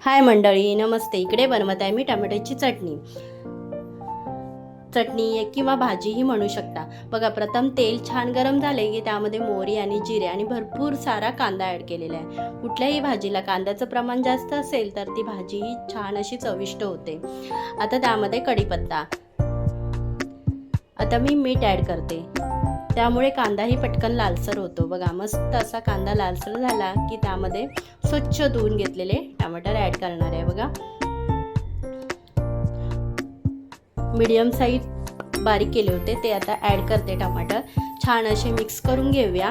हाय मंडळी, नमस्ते. इकडे बनवत आहे मी टोमॅटोची चटणी किंवा भाजीही म्हणू शकता. बघा, प्रथम तेल छान गरम झाले की त्यामध्ये मोहरी आणि जिरे आणि भरपूर सारा कांदा ॲड केलेला आहे. कुठल्याही भाजीला कांद्याचं प्रमाण जास्त असेल तर ती भाजीही छान अशी चविष्ट होते. आता त्यामध्ये कढीपत्ता, आता मी मीठ ॲड करते, त्यामुळे कांदाही पटकन लालसर होतो. बघा, मस्त असा कांदा लालसर झाला की त्यामध्ये स्वच्छ धुवून घेतलेले टमाटर ॲड करणार आहे. बघा, मीडियम साईज बारीक केले होते ते आता ॲड करते. टमाटर छान असे मिक्स करून घेऊया.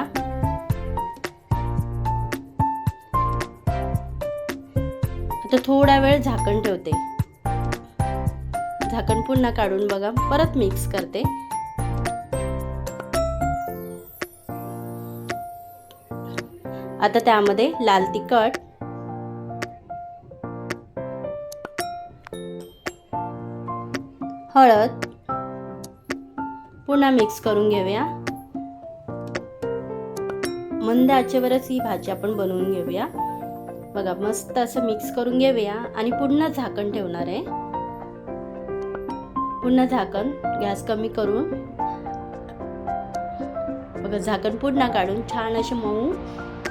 आता थोडा वेळ झाकण ठेवते. झाकण पुन्हा काढून बघा परत मिक्स करते. आता त्यामध्ये लाल तिखट, हळद पुन्हा मिक्स करून घेऊया. मंद आचेवरच ही भाजी आपण बनवून घेऊया. बघा, मस्त असं मिक्स करून घेऊया आणि पुन्हा झाकण ठेवणार आहे. पुन्हा झाकण गॅस कमी करून बघा, झाकण पुन्हा काढून छान अशी मऊ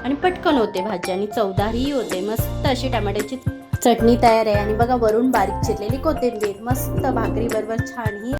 आणि पटकन होते भाजी आणि चवदारही होते. मस्त अशी टमाट्याची चटणी तयार आहे. आणि बघा, वरून बारीक चिरलेली कोथिंबीर मस्त भाकरी बरोबर छान ही